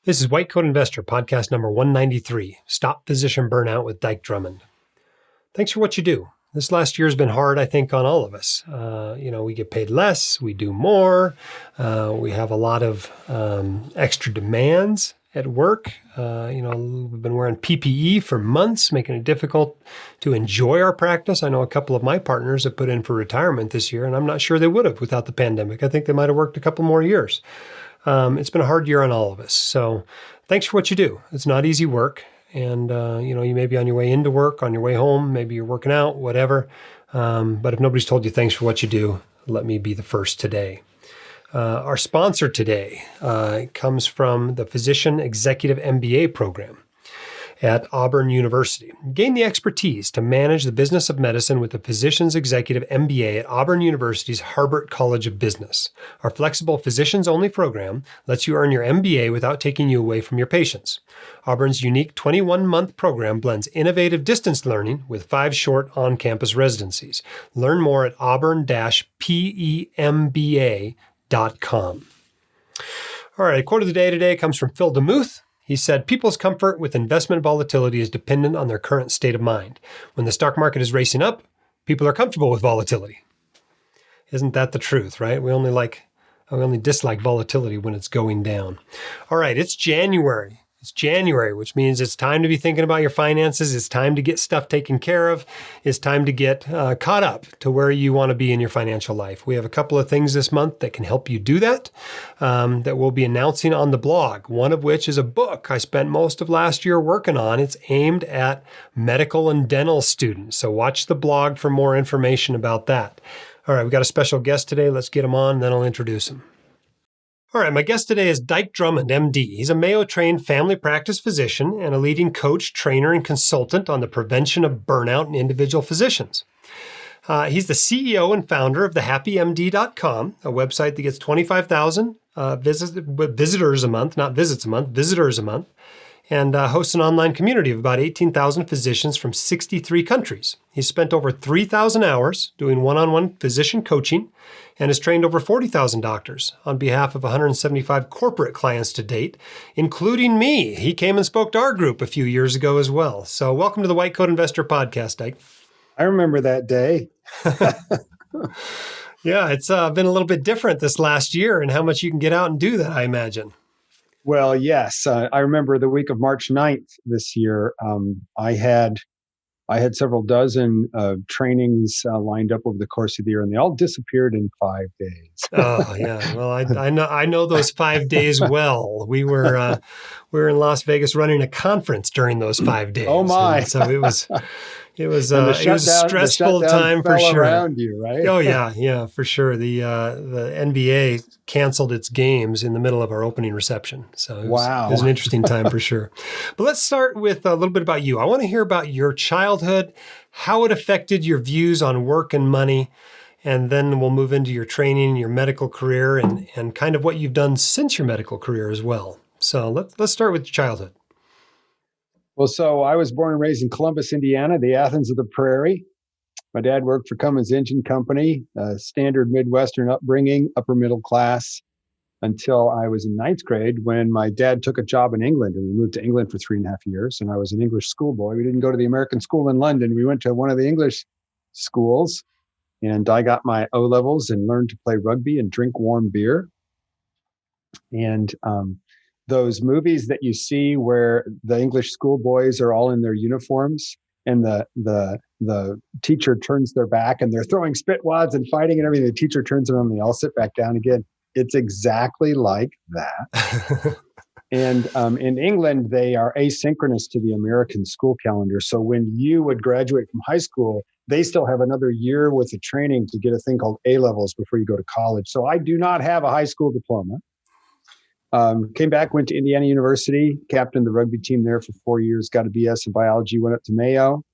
This is White Coat Investor, podcast number 193, Stop Physician Burnout with Dike Drummond. Thanks for what you do. This last year has been hard, I think, on all of us. We get paid less, we do more, we have a lot of extra demands at work. We've been wearing PPE for months, making it difficult to enjoy our practice. I know a couple of my partners have put in for retirement this year, and I'm not sure they would have without the pandemic. I think they might have worked a couple more years. It's been a hard year on all of us. So thanks for what you do. It's not easy work. And, you may be on your way into work, on your way home, maybe you're working out, whatever. But if nobody's told you thanks for what you do, let me be the first today. Our sponsor today comes from the Physician Executive MBA program at Auburn University. Gain the expertise to manage the business of medicine with the Physician's Executive MBA at Auburn University's Harbert College of Business. Our flexible physicians-only program lets you earn your MBA without taking you away from your patients. Auburn's unique 21-month program blends innovative distance learning with 5 short on-campus residencies. Learn more at auburn-pemba.com. All right, a quote of the day today comes from Phil DeMuth. He said, people's comfort with investment volatility is dependent on their current state of mind. When the stock market is racing up, people are comfortable with volatility. Isn't that the truth, right? We only dislike volatility when it's going down. All right, it's January. It's January, which means it's time to be thinking about your finances. It's time to get stuff taken care of. It's time to get caught up to where you want to be in your financial life. We have a couple of things this month that can help you do that, that we'll be announcing on the blog, one of which is a book I spent most of last year working on. It's aimed at medical and dental students. So watch the blog for more information about that. All right, we've got a special guest today. Let's get him on, then I'll introduce him. All right, my guest today is Dike Drummond MD. He's a Mayo-trained family practice physician and a leading coach, trainer, and consultant on the prevention of burnout in individual physicians. He's the CEO and founder of thehappymd.com, a website that gets 25,000 visitors a month, not visits a month, visitors a month, and hosts an online community of about 18,000 physicians from 63 countries. He's spent over 3,000 hours doing one-on-one physician coaching and has trained over 40,000 doctors on behalf of 175 corporate clients to date, including me. He came and spoke to our group a few years ago as well. So welcome to the White Coat Investor podcast, Dike. I remember that day. Yeah, it's been a little bit different this last year and how much you can get out and do that, I imagine. Well, yes. I remember the week of March 9th this year, I had several dozen trainings lined up over the course of the year, and they all disappeared in 5 days. Oh, yeah. Well, I know those 5 days well. We were in Las Vegas running a conference during those 5 days. Oh my! And so it was a stressful time for sure. Around you, right? Oh yeah, for sure. The NBA canceled its games in the middle of our opening reception, so it was an interesting time for sure. But let's start with a little bit about you. I want to hear about your childhood, how it affected your views on work and money, and then we'll move into your training, your medical career, and kind of what you've done since your medical career as well. So let's start with your childhood. Well, so I was born and raised in Columbus, Indiana, the Athens of the Prairie. My dad worked for Cummins Engine Company, standard Midwestern upbringing, upper middle class, until I was in 9th grade when my dad took a job in England, and we moved to England for 3.5 years. And I was an English schoolboy. We didn't go to the American school in London. We went to one of the English schools, and I got my O-levels and learned to play rugby and drink warm beer. And those movies that you see where the English schoolboys are all in their uniforms and the teacher turns their back and they're throwing spitwads and fighting and everything. The teacher turns around and they all sit back down again. It's exactly like that. And in England, they are asynchronous to the American school calendar. So when you would graduate from high school, they still have another year worth of training to get a thing called A-levels before you go to college. So I do not have a high school diploma. Came back, went to Indiana University, captained the rugby team there for 4 years, got a BS in biology, went up to Mayo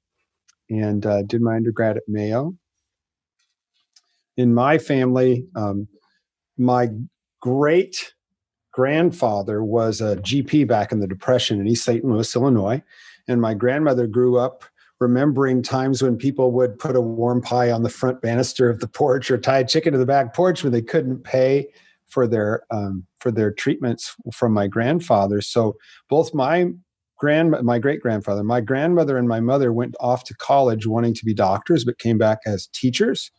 and did my undergrad at Mayo. In my family, my great grandfather was a GP back in the Depression in East St. Louis, Illinois. And my grandmother grew up remembering times when people would put a warm pie on the front banister of the porch or tie a chicken to the back porch when they couldn't pay for their treatments from my grandfather. So both my great grandfather, my grandmother, and my mother went off to college wanting to be doctors, but came back as teachers.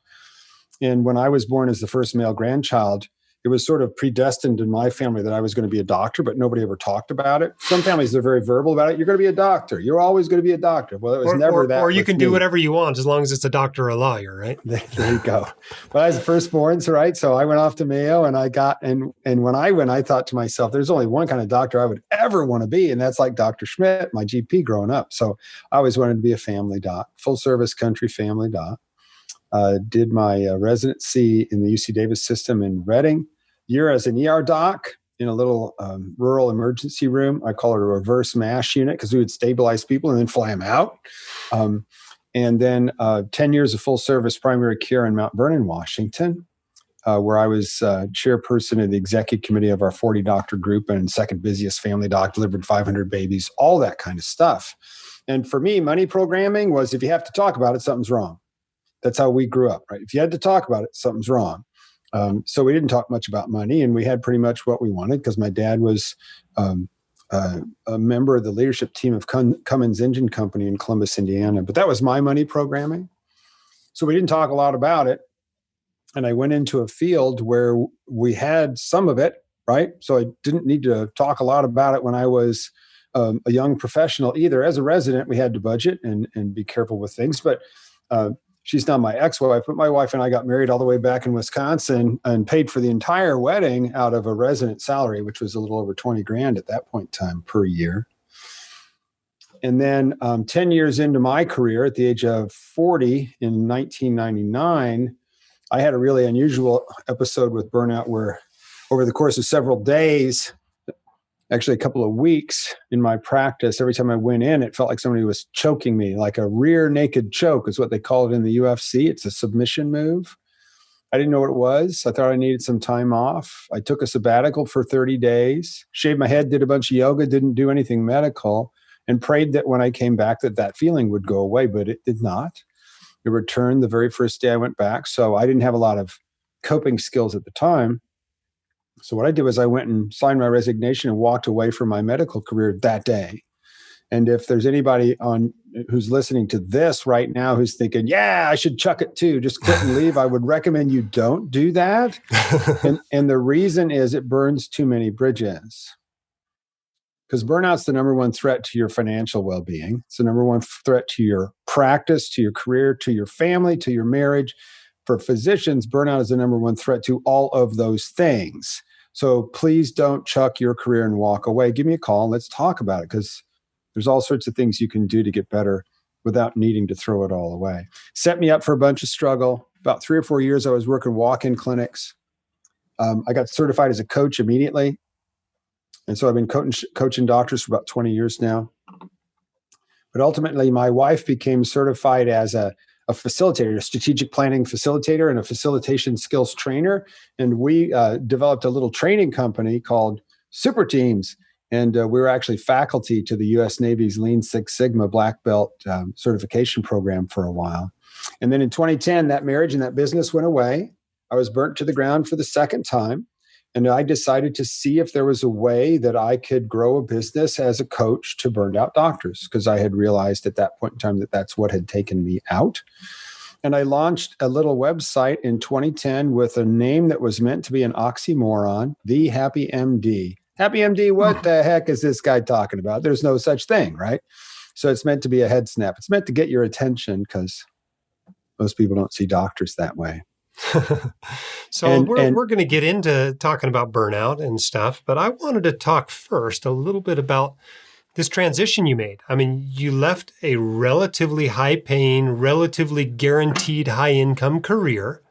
And when I was born as the first male grandchild, it was sort of predestined in my family that I was going to be a doctor, but nobody ever talked about it. Some families are very verbal about it. You're going to be a doctor. You're always going to be a doctor. Well, it was never that. Or you can do whatever you want as long as it's a doctor or a lawyer, right? There you go. Well, I was the firstborn, so right. So I went off to Mayo, and when I went, I thought to myself, there's only one kind of doctor I would ever want to be, and that's like Dr. Schmidt, my GP growing up. So I always wanted to be a family doc, full service country family doc. Did my residency in the UC Davis system in Reading. Year as an ER doc in a little rural emergency room. I call it a reverse MASH unit because we would stabilize people and then fly them out. And then 10 years of full service primary care in Mount Vernon, Washington, where I was chairperson of the executive committee of our 40 doctor group and second busiest family doc, delivered 500 babies, all that kind of stuff. And for me, money programming was, if you have to talk about it, something's wrong. That's how we grew up, right? If you had to talk about it, something's wrong. So we didn't talk much about money, and we had pretty much what we wanted because my dad was a member of the leadership team of Cummins Engine Company in Columbus, Indiana. But that was my money programming. So we didn't talk a lot about it. And I went into a field where we had some of it, right? So I didn't need to talk a lot about it when I was a young professional either. As a resident, we had to budget and be careful with things. But she's not my ex-wife, but my wife and I got married all the way back in Wisconsin and paid for the entire wedding out of a resident salary, which was a little over 20 grand at that point in time per year. And then 10 years into my career at the age of 40 in 1999, I had a really unusual episode with burnout where over the course of several days, actually a couple of weeks in my practice, every time I went in, it felt like somebody was choking me, like a rear naked choke is what they call it in the UFC. It's a submission move. I didn't know what it was. I thought I needed some time off. I took a sabbatical for 30 days, shaved my head, did a bunch of yoga, didn't do anything medical, and prayed that when I came back that feeling would go away, but it did not. It returned the very first day I went back. So I didn't have a lot of coping skills at the time. So what I did was I went and signed my resignation and walked away from my medical career that day. And if there's anybody who's listening to this right now who's thinking, yeah, I should chuck it too, just quit and leave, I would recommend you don't do that. and the reason is it burns too many bridges. Because burnout's the number one threat to your financial well-being. It's the number one threat to your practice, to your career, to your family, to your marriage. For physicians, burnout is the number one threat to all of those things. So please don't chuck your career and walk away. Give me a call and let's talk about it, because there's all sorts of things you can do to get better without needing to throw it all away. Set me up for a bunch of struggle. About 3 or 4 years, I was working walk-in clinics. I got certified as a coach immediately. And so I've been coaching doctors for about 20 years now. But ultimately, my wife became certified as a facilitator, a strategic planning facilitator, and a facilitation skills trainer. And we developed a little training company called Super Teams. And we were actually faculty to the U.S. Navy's Lean Six Sigma Black Belt certification program for a while. And then in 2010, that marriage and that business went away. I was burnt to the ground for the second time. And I decided to see if there was a way that I could grow a business as a coach to burned out doctors, because I had realized at that point in time that that's what had taken me out. And I launched a little website in 2010 with a name that was meant to be an oxymoron, The Happy MD. Happy MD, what the heck is this guy talking about? There's no such thing, right? So it's meant to be a head snap. It's meant to get your attention because most people don't see doctors that way. So we're going to get into talking about burnout and stuff, but I wanted to talk first a little bit about this transition you made. I mean, you left a relatively high-paying, relatively guaranteed high-income career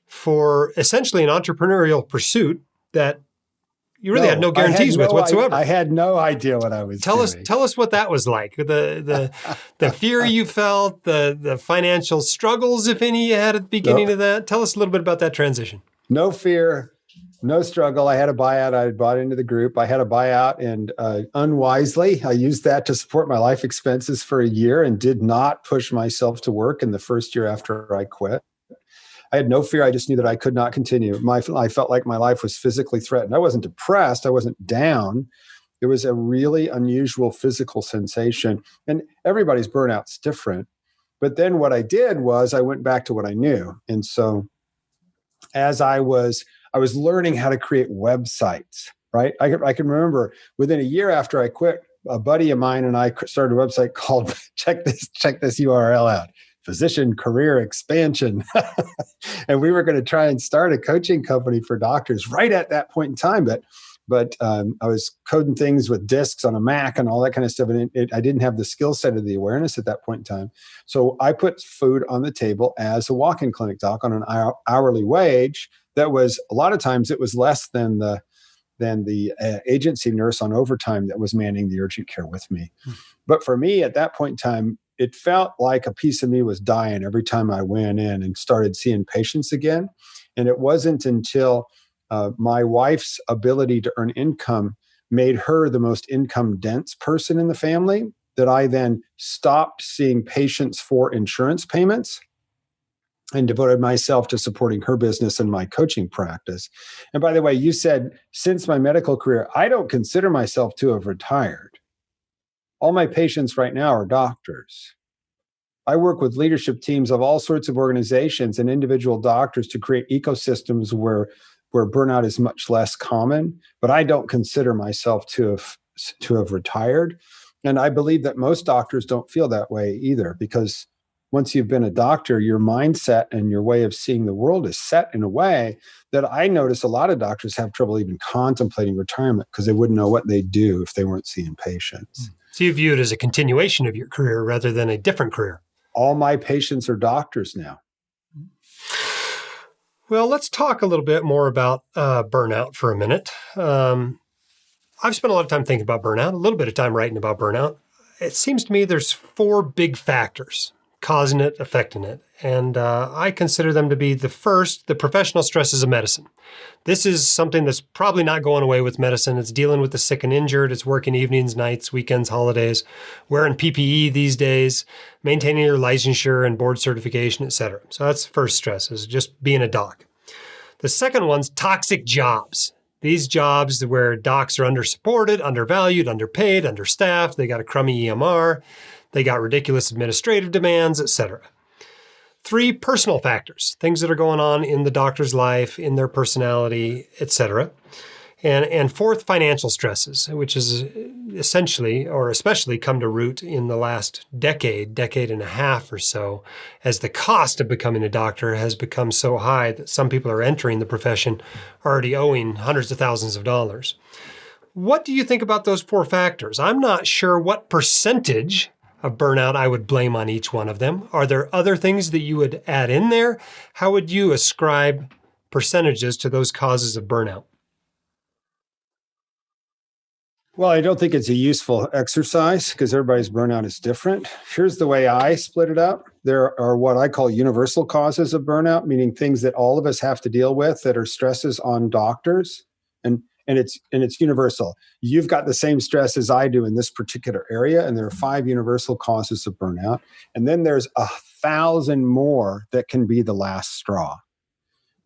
for essentially an entrepreneurial pursuit that you really had no guarantees with whatsoever. I had no idea what I was doing. Tell us what that was like. The fear you felt, the financial struggles, if any, you had at the beginning of that. Tell us a little bit about that transition. No fear, no struggle. I had a buyout. I had bought into the group. I had a buyout, and unwisely, I used that to support my life expenses for a year and did not push myself to work in the first year after I quit. I had no fear. I just knew that I could not continue. I felt like my life was physically threatened. I wasn't depressed. I wasn't down. It was a really unusual physical sensation. And everybody's burnout's different. But then what I did was I went back to what I knew. And so as I was learning how to create websites, right? I can remember within a year after I quit, a buddy of mine and I started a website called, check this URL out, Physician Career Expansion. And we were going to try and start a coaching company for doctors right at that point in time. But I was coding things with disks on a Mac and all that kind of stuff. And I didn't have the skill set of the awareness at that point in time. So I put food on the table as a walk-in clinic doc on an hourly wage that was, a lot of times it was less than the agency nurse on overtime that was manning the urgent care with me. But for me at that point in time, it felt like a piece of me was dying every time I went in and started seeing patients again. And it wasn't until my wife's ability to earn income made her the most income dense person in the family that I then stopped seeing patients for insurance payments and devoted myself to supporting her business and my coaching practice. And by the way, you said, since my medical career, I don't consider myself to have retired. All my patients right now are doctors. I work with leadership teams of all sorts of organizations and individual doctors to create ecosystems where burnout is much less common, but I don't consider myself to have retired. And I believe that most doctors don't feel that way either, because once you've been a doctor, your mindset and your way of seeing the world is set in a way that I notice a lot of doctors have trouble even contemplating retirement because they wouldn't know what they'd do if they weren't seeing patients. So you view it as a continuation of your career rather than a different career. All my patients are doctors now. Well, let's talk a little bit more about burnout for a minute. I've spent a lot of time thinking about burnout, a little bit of time writing about burnout. It seems to me there's 4 big factors causing it, affecting it. And I consider them to be the first, the professional stresses of medicine. This is something that's probably not going away with medicine. It's dealing with the sick and injured. It's working evenings, nights, weekends, holidays, wearing PPE these days, maintaining your licensure and board certification, et cetera. So that's the first stress, is just being a doc. The second one's toxic jobs. These jobs where docs are undersupported, undervalued, underpaid, understaffed. They got a crummy EMR. They got ridiculous administrative demands, et cetera. 3, personal factors, things that are going on in the doctor's life, in their personality, et cetera. And 4th, financial stresses, which is essentially or especially come to root in the last decade and a half or so, as the cost of becoming a doctor has become so high that some people are entering the profession already owing hundreds of thousands of dollars. What do you think about those 4 factors? I'm not sure what percentage of burnout I would blame on each one of them. Are there other things that you would add in there? How would you ascribe percentages to those causes of burnout? Well, I don't think it's a useful exercise because everybody's burnout is different. Here's the way I split it up. There are what I call universal causes of burnout, meaning things that all of us have to deal with that are stresses on doctors. And it's universal. You've got the same stress as I do in this particular area, and there are 5 universal causes of burnout. And then there's 1,000 more that can be the last straw.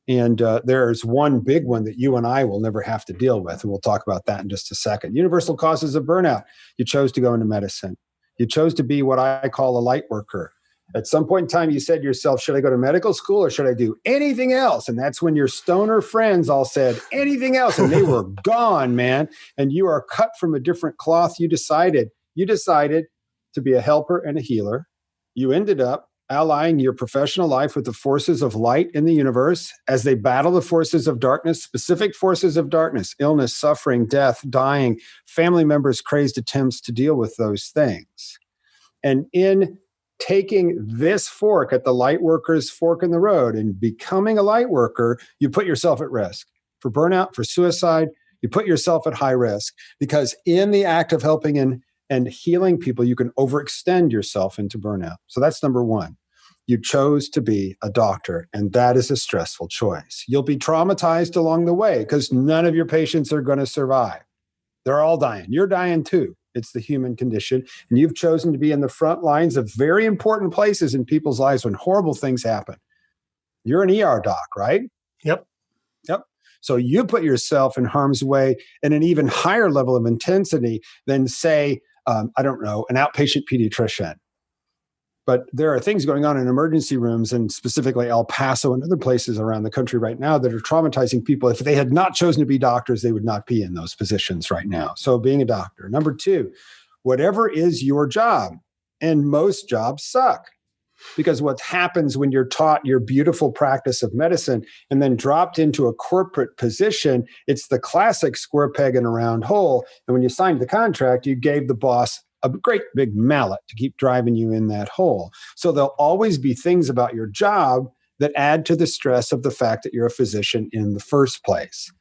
And there's one big one that you and I will never have to deal with, and we'll talk about that in just a second. Universal causes of burnout. You chose to go into medicine. You chose to be what I call a light worker. At some point in time, you said to yourself, should I go to medical school or should I do anything else? And that's when your stoner friends all said anything else, and they were gone, man. And you are cut from a different cloth. You decided to be a helper and a healer. You ended up allying your professional life with the forces of light in the universe as they battle the forces of darkness, specific forces of darkness, illness, suffering, death, dying, family members' crazed attempts to deal with those things. And in taking this fork at the light worker's fork in the road and becoming a light worker, you put yourself at risk for burnout, for suicide. You put yourself at high risk because in the act of helping and healing people, you can overextend yourself into burnout. So that's number 1. You chose to be a doctor, and that is a stressful choice. You'll be traumatized along the way because none of your patients are going to survive. They're all dying. You're dying too. It's the human condition. And you've chosen to be in the front lines of very important places in people's lives when horrible things happen. You're an ER doc, right? Yep. Yep. So you put yourself in harm's way in an even higher level of intensity than, say, I don't know, an outpatient pediatrician. But there are things going on in emergency rooms, and specifically El Paso and other places around the country right now, that are traumatizing people. If they had not chosen to be doctors, they would not be in those positions right now. So being a doctor. Number two, whatever is your job, and most jobs suck. Because what happens when you're taught your beautiful practice of medicine and then dropped into a corporate position, it's the classic square peg in a round hole. And when you signed the contract, you gave the boss a great big mallet to keep driving you in that hole. So there'll always be things about your job that add to the stress of the fact that you're a physician in the first place.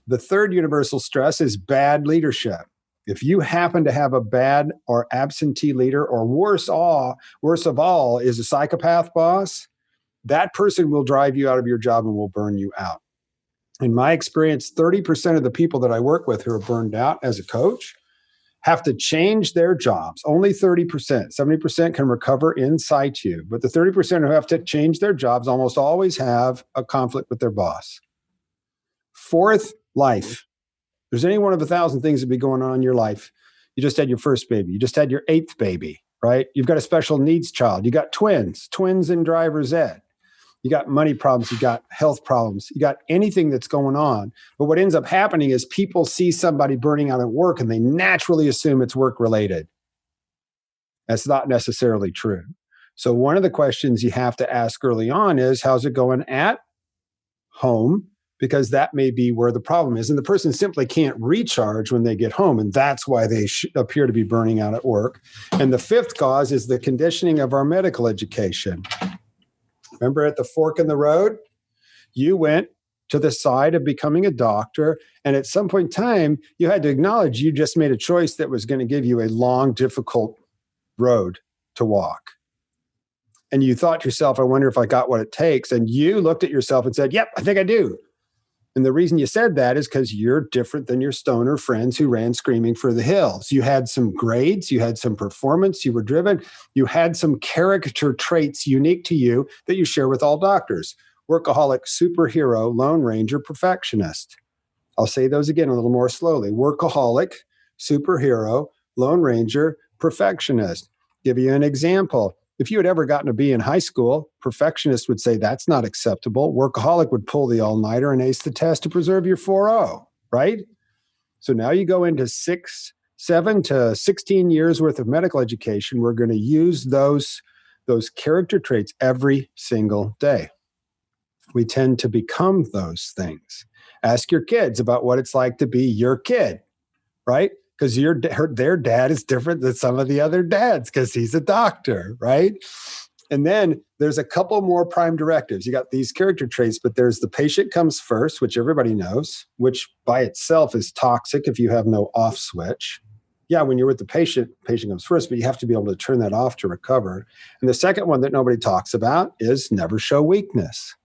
The third universal stress is bad leadership. If you happen to have a bad or absentee leader, or worse of all, is a psychopath boss, that person will drive you out of your job and will burn you out. In my experience, 30% of the people that I work with who are burned out as a coach have to change their jobs. Only 30%. 70% can recover in situ. But the 30% who have to change their jobs almost always have a conflict with their boss. Fourth, life. There's any one of 1,000 things that be going on in your life. You just had your first baby. You just had your 8th baby, right? You've got a special needs child. You got twins in driver's ed. You got money problems. You got health problems. You got anything that's going on. But what ends up happening is people see somebody burning out at work and they naturally assume it's work related. That's not necessarily true. So one of the questions you have to ask early on is, how's it going at home? Because that may be where the problem is. And the person simply can't recharge when they get home. And that's why they appear to be burning out at work. And the fifth cause is the conditioning of our medical education. Remember at the fork in the road? You went to the side of becoming a doctor. And at some point in time, you had to acknowledge you just made a choice that was going to give you a long, difficult road to walk. And you thought to yourself, I wonder if I got what it takes. And you looked at yourself and said, yep, I think I do. And the reason you said that is because you're different than your stoner friends who ran screaming for the hills. You had some grades, you had some performance, you were driven, you had some character traits unique to you that you share with all doctors. Workaholic, superhero, lone ranger, perfectionist. I'll say those again a little more slowly. Workaholic, superhero, lone ranger, perfectionist. Give you an example. If you had ever gotten a B in high school, perfectionist would say that's not acceptable. Workaholic would pull the all-nighter and ace the test to preserve your 4.0, right? So now you go into 7 to 16 years worth of medical education. We're going to use those character traits every single day. We tend to become those things. Ask your kids about what it's like to be your kid, right? Because their dad is different than some of the other dads because he's a doctor, right? And then there's a couple more prime directives. You got these character traits, but there's the patient comes first, which everybody knows, which by itself is toxic if you have no off switch. Yeah, when you're with the patient comes first, but you have to be able to turn that off to recover. And the second one that nobody talks about is never show weakness.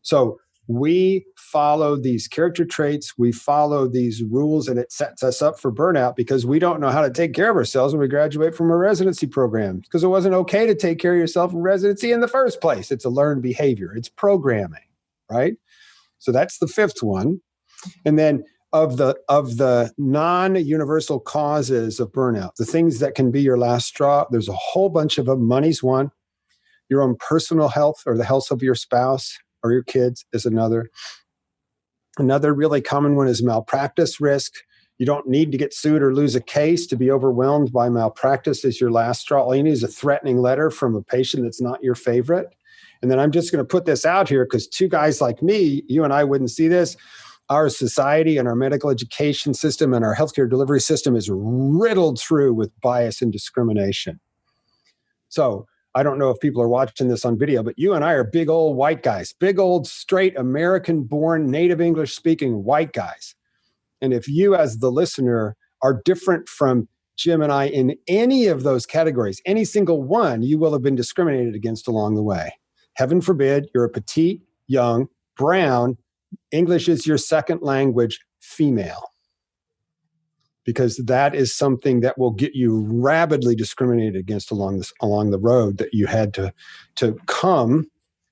So we follow these character traits, we follow these rules, and it sets us up for burnout because we don't know how to take care of ourselves when we graduate from a residency program because it wasn't okay to take care of yourself in residency in the first place. It's a learned behavior. It's programming, right? So that's the fifth one. And then of the non-universal causes of burnout, the things that can be your last straw, there's a whole bunch of them. Money's one. Your own personal health or the health of your spouse or your kids is another. Another really common one is malpractice risk. You don't need to get sued or lose a case to be overwhelmed by malpractice as your last straw. All you need is a threatening letter from a patient that's not your favorite. And then I'm just going to put this out here because two guys like me, you and I wouldn't see this. Our society and our medical education system and our healthcare delivery system is riddled through with bias and discrimination. So I don't know if people are watching this on video, but you and I are big old white guys, big old straight American-born, native English-speaking white guys. And if you as the listener are different from Jim and I in any of those categories, any single one, you will have been discriminated against along the way. Heaven forbid you're a petite, young, brown, English is your second language, female. Because that is something that will get you rabidly discriminated against along the road that you had to come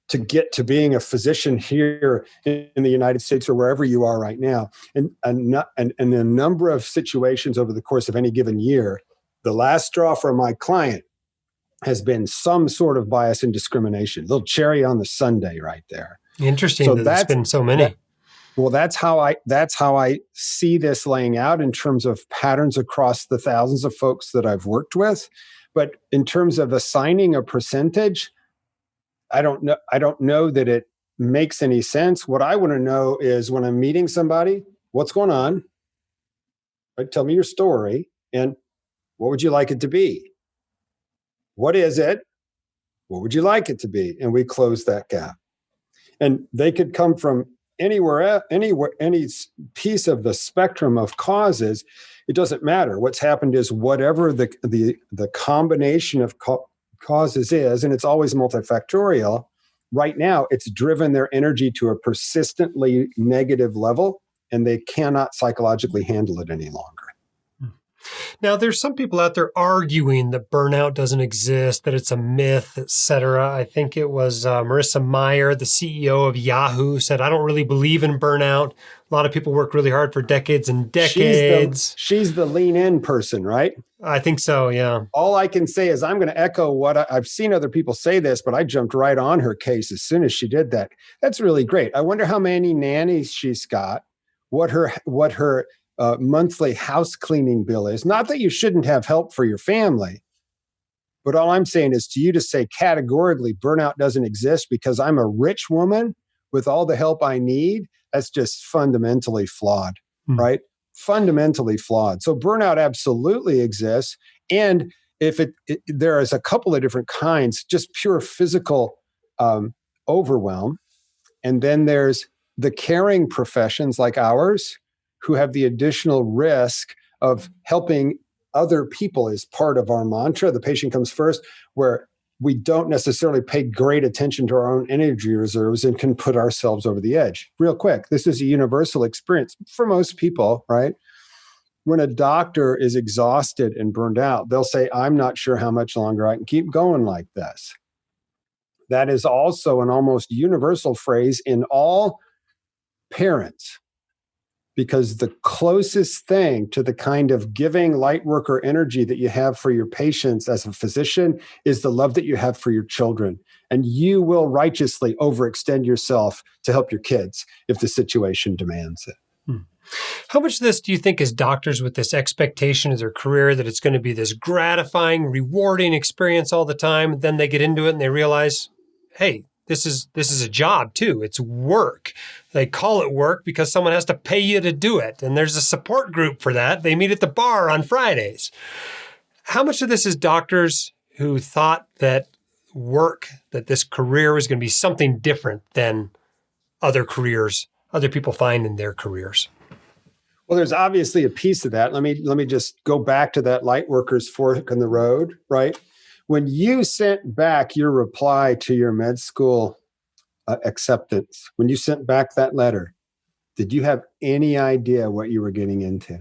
to get to being a physician here in the United States or wherever you are right now. And a number of situations over the course of any given year, the last straw for my client has been some sort of bias and discrimination. Little cherry on the sundae right there. Interesting So that there's been so many. That's how I see this laying out in terms of patterns across the thousands of folks that I've worked with. But in terms of assigning a percentage, I don't know that it makes any sense. What I want to know is when I'm meeting somebody, what's going on? Right? Tell me your story, and what would you like it to be? What is it? What would you like it to be? And we close that gap. And they could come from anywhere, any piece of the spectrum of causes. It doesn't matter. What's happened is whatever the combination of causes is, and it's always multifactorial. Right now, it's driven their energy to a persistently negative level, and they cannot psychologically handle it any longer. Now, there's some people out there arguing that burnout doesn't exist, that it's a myth, etc. I think it was Marissa Mayer, the CEO of Yahoo, said, I don't really believe in burnout. A lot of people work really hard for decades and decades. She's the lean in person, right? I think so, yeah. All I can say is I'm going to echo what I've seen other people say this, but I jumped right on her case as soon as she did that. That's really great. I wonder how many nannies she's got, what her monthly house cleaning bill is. Not that you shouldn't have help for your family, but all I'm saying is to you to say categorically burnout doesn't exist because I'm a rich woman with all the help I need, that's just fundamentally flawed, right? Fundamentally flawed. So burnout absolutely exists. And if there is a couple of different kinds, just pure physical overwhelm. And then there's the caring professions like ours, who have the additional risk of helping other people is part of our mantra. The patient comes first, where we don't necessarily pay great attention to our own energy reserves and can put ourselves over the edge. Real quick, this is a universal experience for most people, right? When a doctor is exhausted and burned out, they'll say, I'm not sure how much longer I can keep going like this. That is also an almost universal phrase in all parents. Because the closest thing to the kind of giving light worker energy that you have for your patients as a physician is the love that you have for your children. And you will righteously overextend yourself to help your kids if the situation demands it. How much of this do you think is doctors with this expectation of their career that it's going to be this gratifying, rewarding experience all the time? Then they get into it and they realize, hey, This is a job too. It's work. They call it work because someone has to pay you to do it. And there's a support group for that. They meet at the bar on Fridays. How much of this is doctors who thought that this career was going to be something different than other careers, other people find in their careers? Well, there's obviously a piece of that. Let me just go back to that light workers fork in the road, right? When you sent back your reply to your med school acceptance, when you sent back that letter, did you have any idea what you were getting into?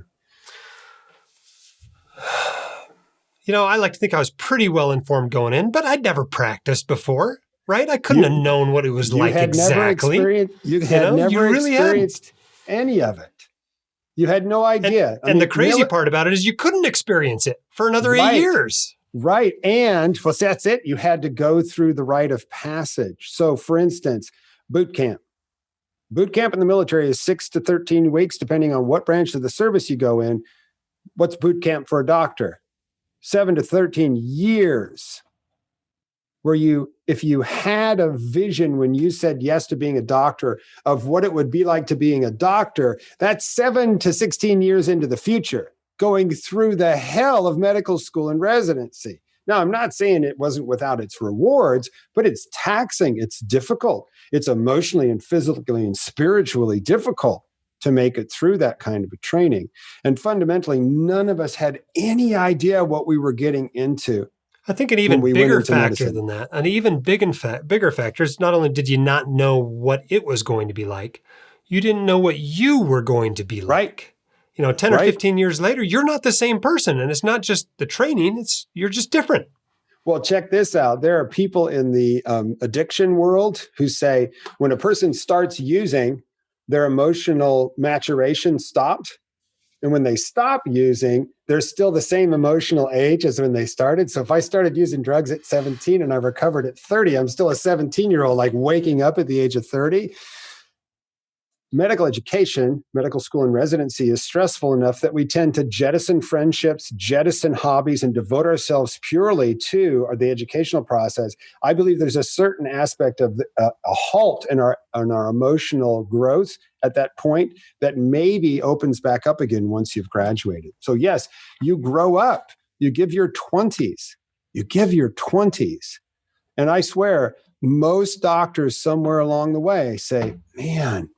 I like to think I was pretty well informed going in, but I'd never practiced before, right? I couldn't have known what it was like exactly. You had never experienced any of it. You had no idea. And the crazy part about it is you couldn't experience it for another 8 years. Right. And well, that's it. You had to go through the rite of passage. So for instance, boot camp. Boot camp in the military is 6 to 13 weeks, depending on what branch of the service you go in. What's boot camp for a doctor? 7 to 13 years. Where if you had a vision when you said yes to being a doctor of what it would be like to being a doctor, that's 7 to 16 years into the future, going through the hell of medical school and residency. Now, I'm not saying it wasn't without its rewards, but it's taxing, it's difficult. It's emotionally and physically and spiritually difficult to make it through that kind of a training. And fundamentally, none of us had any idea what we were getting into. I think an even bigger factor than that, an even bigger factor is not only did you not know what it was going to be like, you didn't know what you were going to be like. Right. 10 or 15 years later, you're not the same person. And it's not just the training, you're just different. Well, check this out. There are people in the addiction world who say when a person starts using, their emotional maturation stopped. And when they stop using, they're still the same emotional age as when they started. So if I started using drugs at 17 and I recovered at 30, I'm still a 17-year-old, like waking up at the age of 30. Medical education, medical school and residency is stressful enough that we tend to jettison friendships, jettison hobbies, and devote ourselves purely to the educational process. I believe there's a certain aspect of a halt in our emotional growth at that point that maybe opens back up again once you've graduated. So yes, you grow up, you give your 20s, and I swear most doctors somewhere along the way say, man,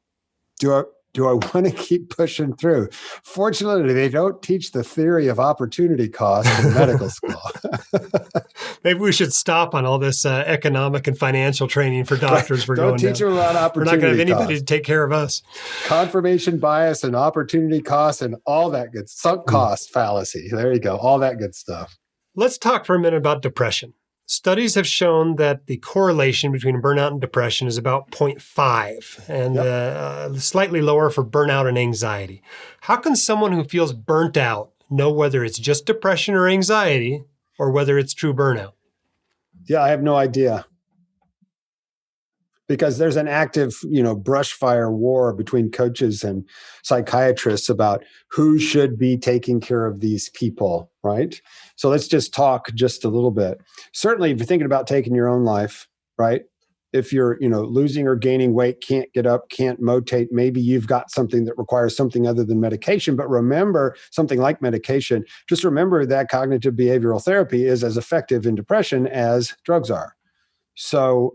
do I want to keep pushing through? Fortunately, they don't teach the theory of opportunity cost in medical school. Maybe we should stop on all this economic and financial training for doctors. Don't teach them about opportunity. We're not going to have anybody cost. to take care of us. Confirmation bias and opportunity cost and all that good sunk cost fallacy. There you go. All that good stuff. Let's talk for a minute about depression. Studies have shown that the correlation between burnout and depression is about 0.5 and slightly lower for burnout and anxiety. How can someone who feels burnt out know whether it's just depression or anxiety or whether it's true burnout? Yeah, I have no idea. Because there's an active, brush fire war between coaches and psychiatrists about who should be taking care of these people, right? So let's just talk just a little bit. Certainly, if you're thinking about taking your own life, right? If you're, losing or gaining weight, can't get up, can't motivate, maybe you've got something that requires something other than medication. But remember, something like medication, just remember that cognitive behavioral therapy is as effective in depression as drugs are. So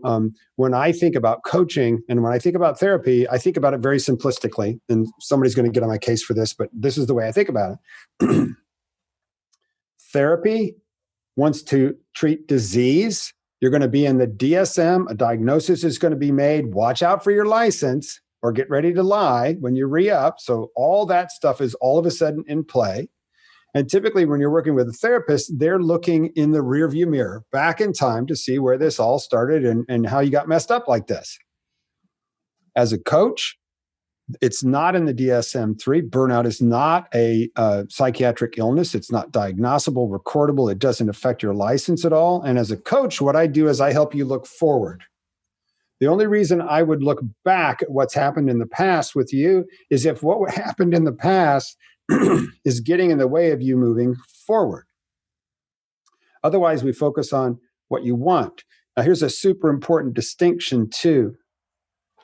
when I think about coaching and when I think about therapy, I think about it very simplistically. And somebody's going to get on my case for this, but this is the way I think about it. Therapy wants to treat disease. You're going to be in the DSM. A diagnosis is going to be made. Watch out for your license or get ready to lie when you re-up. So all that stuff is all of a sudden in play. And typically when you're working with a therapist, they're looking in the rearview mirror back in time to see where this all started and how you got messed up like this. As a coach, it's not in the DSM-3. Burnout is not a psychiatric illness. It's not diagnosable, recordable. It doesn't affect your license at all. And as a coach, what I do is I help you look forward. The only reason I would look back at what's happened in the past with you is if what happened in the past is getting in the way of you moving forward. Otherwise, we focus on what you want. Now, here's a super important distinction too.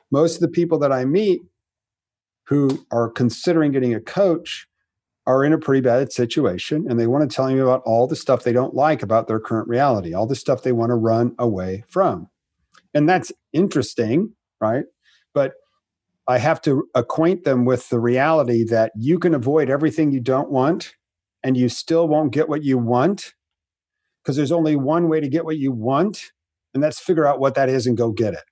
Most of the people that I meet who are considering getting a coach are in a pretty bad situation, and they want to tell me about all the stuff they don't like about their current reality, all the stuff they want to run away from. And that's interesting, right? But I have to acquaint them with the reality that you can avoid everything you don't want and you still won't get what you want because there's only one way to get what you want, and that's figure out what that is and go get it.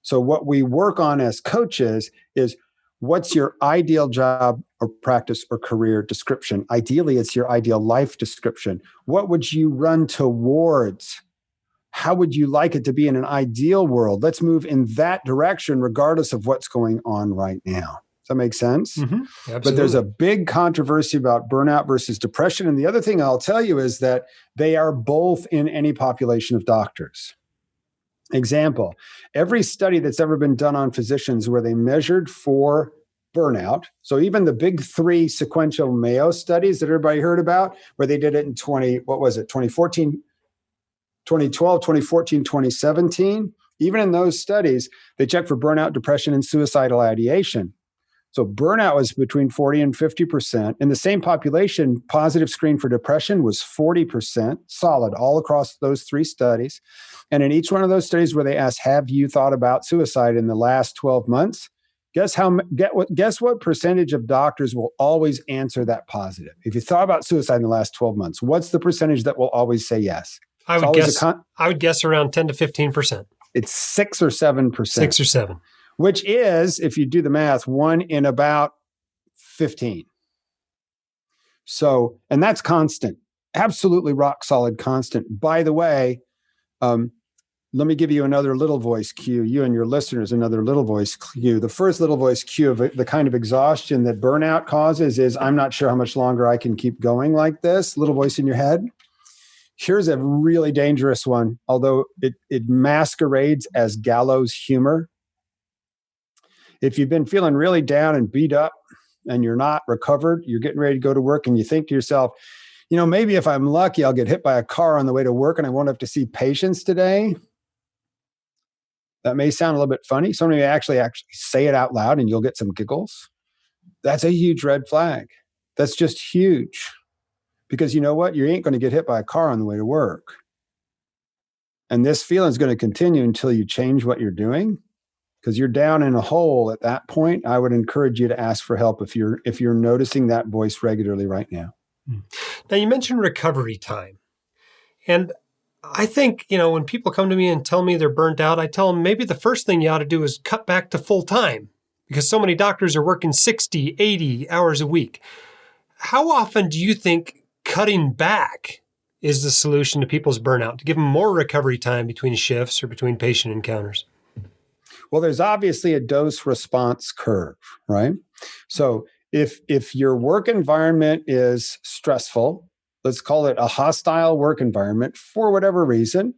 So what we work on as coaches is what's your ideal job or practice or career description? Ideally, it's your ideal life description. What would you run towards? How would you like it to be in an ideal world? Let's move in that direction, regardless of what's going on right now. Does that make sense? Mm-hmm. But there's a big controversy about burnout versus depression. And the other thing I'll tell you is that they are both in any population of doctors. Example, every study that's ever been done on physicians where they measured for burnout, so even the big three sequential Mayo studies that everybody heard about, where they did it in 2014, 2012, 2014, 2017, even in those studies, they checked for burnout, depression, and suicidal ideation. So burnout was between 40 and 50%. In the same population, positive screen for depression was 40%, solid all across those three studies. And in each one of those studies where they asked, have you thought about suicide in the last 12 months? Guess what percentage of doctors will always answer that positive? If you thought about suicide in the last 12 months, what's the percentage that will always say yes? I would guess around 10 to 15%. It's 6 or 7%. 6 or 7. Which is, if you do the math, 1 in about 15. So, and that's constant. absolutely rock solid constant. By the way, let me give you another little voice cue, you and your listeners, another little voice cue. The first little voice cue of the kind of exhaustion that burnout causes is, I'm not sure how much longer I can keep going like this. Little voice in your head. Here's a really dangerous one, although it masquerades as gallows humor. If you've been feeling really down and beat up and you're not recovered, you're getting ready to go to work and you think to yourself, maybe if I'm lucky, I'll get hit by a car on the way to work and I won't have to see patients today. That may sound a little bit funny. Somebody may actually say it out loud and you'll get some giggles. That's a huge red flag. That's just huge. Because you know what? You ain't going to get hit by a car on the way to work. And this feeling is going to continue until you change what you're doing. Because you're down in a hole at that point. I would encourage you to ask for help if you're noticing that voice regularly right now. Now, you mentioned recovery time. And I think, when people come to me and tell me they're burnt out, I tell them maybe the first thing you ought to do is cut back to full time, because so many doctors are working 60, 80 hours a week. How often do you think cutting back is the solution to people's burnout, to give them more recovery time between shifts or between patient encounters? Well, there's obviously a dose response curve, right? So if your work environment is stressful, let's call it a hostile work environment for whatever reason,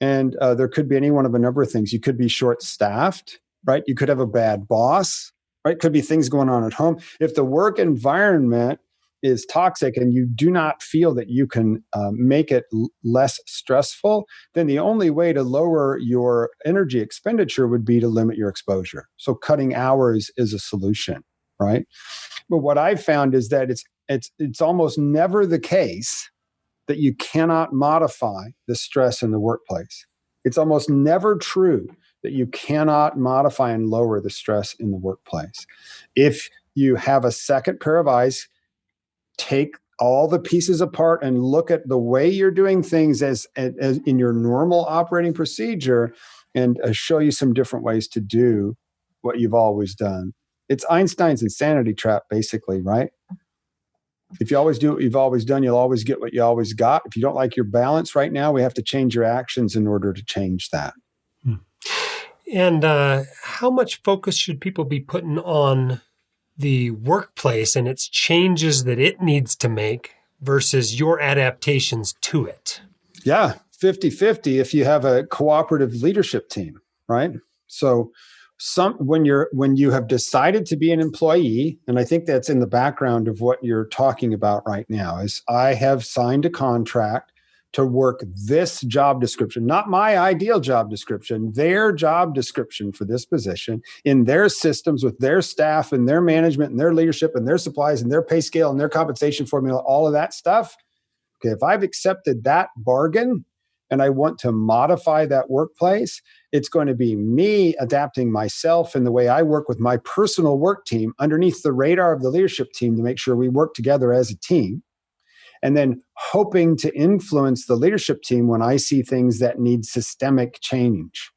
and there could be any one of a number of things. You could be short-staffed, right? You could have a bad boss, right? Could be things going on at home. If the work environment is toxic and you do not feel that you can make it less stressful, then the only way to lower your energy expenditure would be to limit your exposure. So cutting hours is a solution, right? But what I've found is that it's almost never the case that you cannot modify the stress in the workplace. It's almost never true that you cannot modify and lower the stress in the workplace. If you have a second pair of eyes, take all the pieces apart and look at the way you're doing things as in your normal operating procedure, and show you some different ways to do what you've always done. It's Einstein's insanity trap, basically, right? If you always do what you've always done, you'll always get what you always got. If you don't like your balance right now, we have to change your actions in order to change that. And how much focus should people be putting on the workplace and its changes that it needs to make versus your adaptations to it? Yeah, 50-50 if you have a cooperative leadership team, right? So when you have decided to be an employee, and I think that's in the background of what you're talking about right now, is I have signed a contract to work this job description, not my ideal job description, their job description for this position in their systems with their staff and their management and their leadership and their supplies and their pay scale and their compensation formula, all of that stuff. Okay, if I've accepted that bargain and I want to modify that workplace, it's going to be me adapting myself in the way I work with my personal work team underneath the radar of the leadership team to make sure we work together as a team. And then hoping to influence the leadership team when I see things that need systemic change.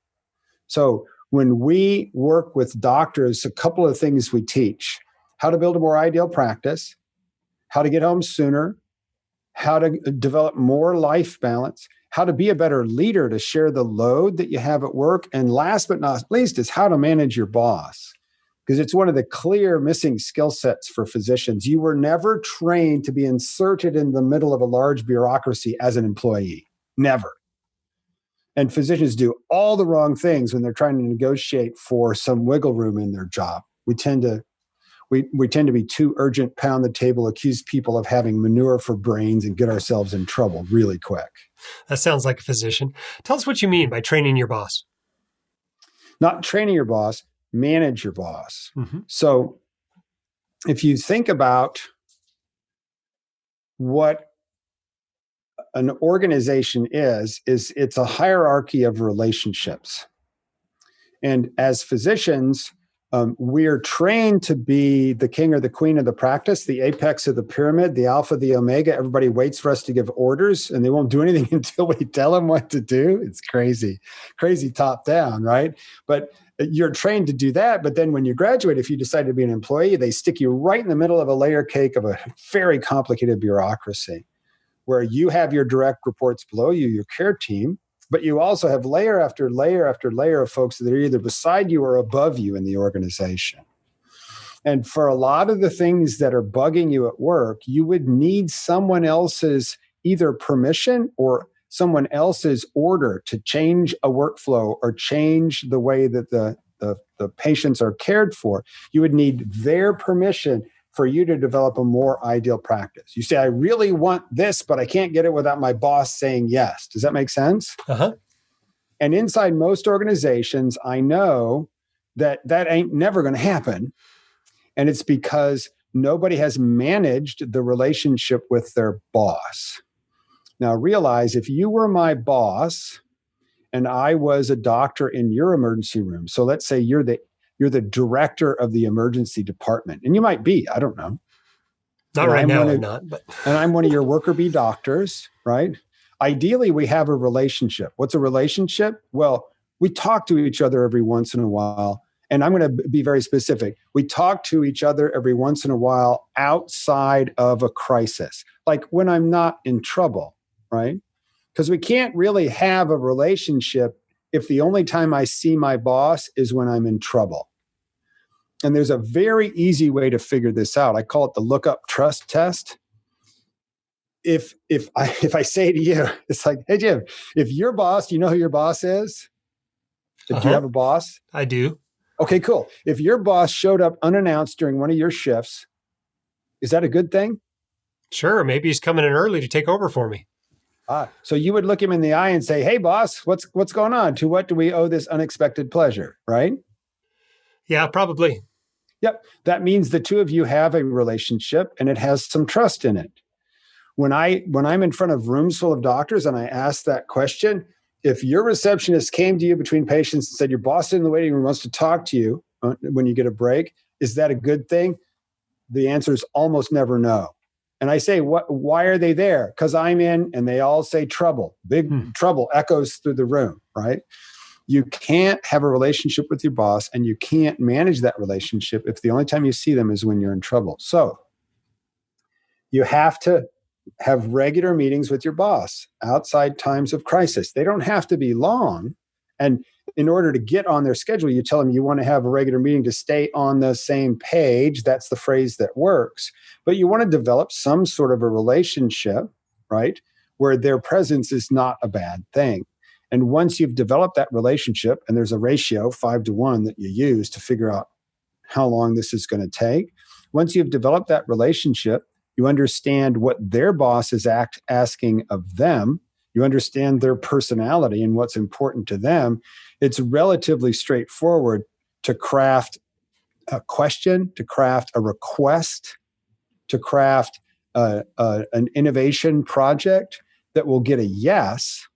So when we work with doctors, a couple of things we teach: how to build a more ideal practice, how to get home sooner, how to develop more life balance, how to be a better leader to share the load that you have at work, and last but not least is how to manage your boss. Because it's one of the clear missing skill sets for physicians. You were never trained to be inserted in the middle of a large bureaucracy as an employee. Never. And physicians do all the wrong things when they're trying to negotiate for some wiggle room in their job. We tend to be too urgent, pound the table, accuse people of having manure for brains, and get ourselves in trouble really quick. That sounds like a physician. Tell us what you mean by training your boss. Not training your boss, manage your boss. Mm-hmm. So if you think about what an organization is it's a hierarchy of relationships. And as physicians, we're trained to be the king or the queen of the practice, the apex of the pyramid, the alpha, the omega. Everybody waits for us to give orders, and they won't do anything until we tell them what to do. It's crazy top down, right? But you're trained to do that. But then when you graduate, if you decide to be an employee, they stick you right in the middle of a layer cake of a very complicated bureaucracy, where you have your direct reports below you, your care team, but you also have layer after layer after layer of folks that are either beside you or above you in the organization. And for a lot of the things that are bugging you at work, you would need someone else's either permission or someone else's order to change a workflow or change the way that the patients are cared for. You would need their permission for you to develop a more ideal practice. You say, I really want this, but I can't get it without my boss saying yes. Does that make sense? Uh-huh. And inside most organizations, I know that ain't never going to happen. And it's because nobody has managed the relationship with their boss. Now realize, if you were my boss and I was a doctor in your emergency room, so let's say you're the director of the emergency department, and you might be, I don't know. Not right now, I'm not. But and I'm one of your worker bee doctors, right? Ideally, we have a relationship. What's a relationship? Well, we talk to each other every once in a while. And I'm going to be very specific. We talk to each other every once in a while outside of a crisis, like when I'm not in trouble, right? Because we can't really have a relationship if the only time I see my boss is when I'm in trouble. And there's a very easy way to figure this out. I call it the look-up trust test. If I say to you, it's like, hey, Jim, if your boss, do you know who your boss is? Do you have a boss? I do. Okay, cool. If your boss showed up unannounced during one of your shifts, is that a good thing? Sure. Maybe he's coming in early to take over for me. So you would look him in the eye and say, hey, boss, what's going on? To what do we owe this unexpected pleasure, right? Yeah, probably. Yep. That means the two of you have a relationship and it has some trust in it. When I'm in front of rooms full of doctors and I ask that question, if your receptionist came to you between patients and said, your boss in the waiting room wants to talk to you when you get a break, is that a good thing? The answer is almost never no. And I say, why are they there? Because I'm in, and they all say trouble. Big trouble echoes through the room, right? You can't have a relationship with your boss and you can't manage that relationship if the only time you see them is when you're in trouble. So you have to have regular meetings with your boss outside times of crisis. They don't have to be long. And in order to get on their schedule, you tell them you want to have a regular meeting to stay on the same page. That's the phrase that works. But you want to develop some sort of a relationship, right, where their presence is not a bad thing. And once you've developed that relationship, and there's a ratio 5-to-1 that you use to figure out how long this is going to take. Once you've developed that relationship, you understand what their boss is asking of them. You understand their personality and what's important to them. It's relatively straightforward to craft a question, to craft a request, to craft an innovation project that will get a yes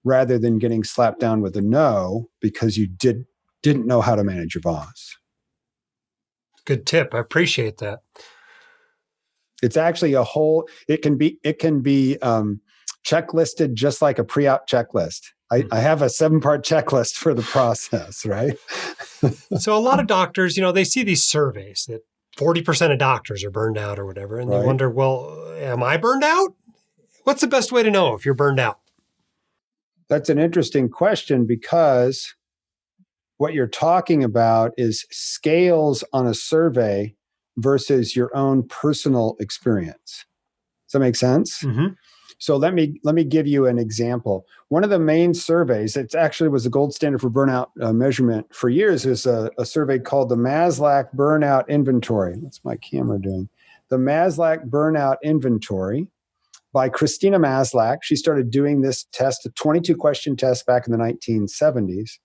rather than getting slapped down with a no because you didn't know how to manage your boss. Good tip. I appreciate that. It's actually it can be checklisted just like a pre-op checklist. I have a 7-part checklist for the process, right? So a lot of doctors, they see these surveys that 40% of doctors are burned out or whatever. And they wonder, well, am I burned out? What's the best way to know if you're burned out? That's an interesting question because what you're talking about is scales on a survey versus your own personal experience. Does that make sense? Mm-hmm. So let me give you an example. One of the main surveys, it actually was the gold standard for burnout measurement for years, is a survey called the Maslach Burnout Inventory. What's my camera doing? The Maslach Burnout Inventory by Christina Maslach. She started doing this test, a 22-question test back in the 1970s,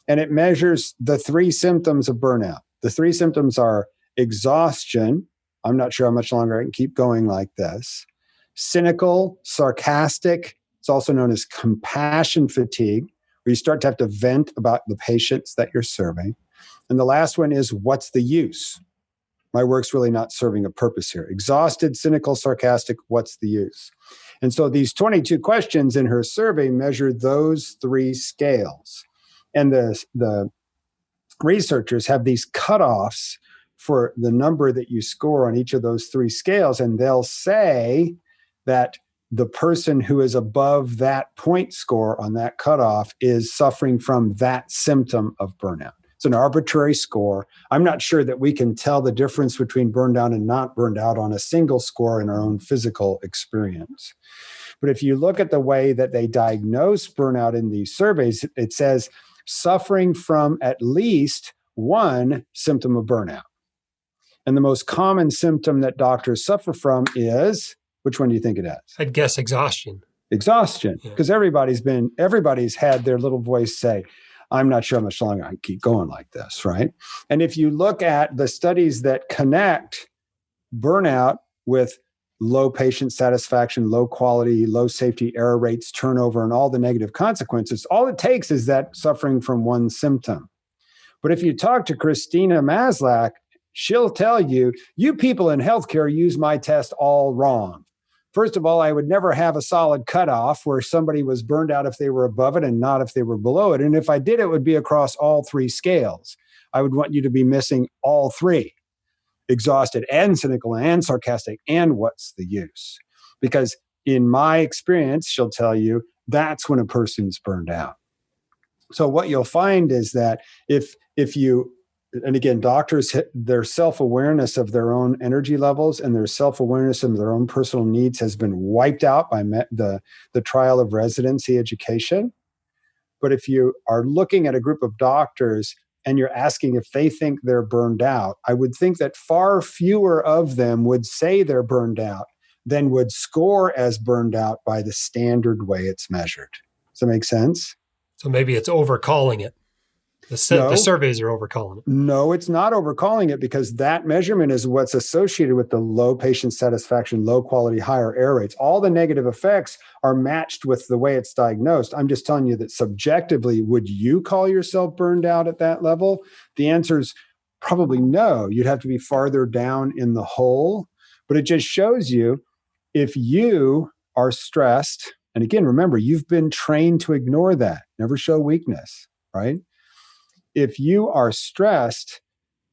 and it measures the 3 symptoms of burnout. The 3 symptoms are exhaustion. I'm not sure how much longer I can keep going like this. Cynical, sarcastic. It's also known as compassion fatigue, where you start to have to vent about the patients that you're serving. And the last one is, what's the use? My work's really not serving a purpose here. Exhausted, cynical, sarcastic, what's the use? And so these 22 questions in her survey measure those 3 scales. And the researchers have these cutoffs for the number that you score on each of those 3 scales. And they'll say that the person who is above that point score on that cutoff is suffering from that symptom of burnout. It's an arbitrary score. I'm not sure that we can tell the difference between burned out and not burned out on a single score in our own physical experience. But if you look at the way that they diagnose burnout in these surveys, it says suffering from at least one symptom of burnout. And the most common symptom that doctors suffer from is, which one do you think it is? I'd guess exhaustion. Exhaustion, because everybody's had their little voice say, I'm not sure how much longer I can keep going like this, right? And if you look at the studies that connect burnout with low patient satisfaction, low quality, low safety error rates, turnover, and all the negative consequences, all it takes is that suffering from one symptom. But if you talk to Christina Maslach, she'll tell you, you people in healthcare use my test all wrong. First of all, I would never have a solid cutoff where somebody was burned out if they were above it and not if they were below it. And if I did, it would be across all three scales. I would want you to be missing all three, exhausted and cynical and sarcastic, and what's the use? Because in my experience, she'll tell you, that's when a person's burned out. So what you'll find is that if you, and again, doctors, their self-awareness of their own energy levels and their self-awareness of their own personal needs has been wiped out by the trial of residency education. But if you are looking at a group of doctors and you're asking if they think they're burned out, I would think that far fewer of them would say they're burned out than would score as burned out by the standard way it's measured. Does that make sense? So maybe it's overcalling it. The surveys are overcalling it. No, it's not overcalling it, because that measurement is what's associated with the low patient satisfaction, low quality, higher error rates. All the negative effects are matched with the way it's diagnosed. I'm just telling you that subjectively, would you call yourself burned out at that level? The answer is probably no. You'd have to be farther down in the hole. But it just shows you, if you are stressed, and again, remember, you've been trained to ignore that, never show weakness, right? If you are stressed,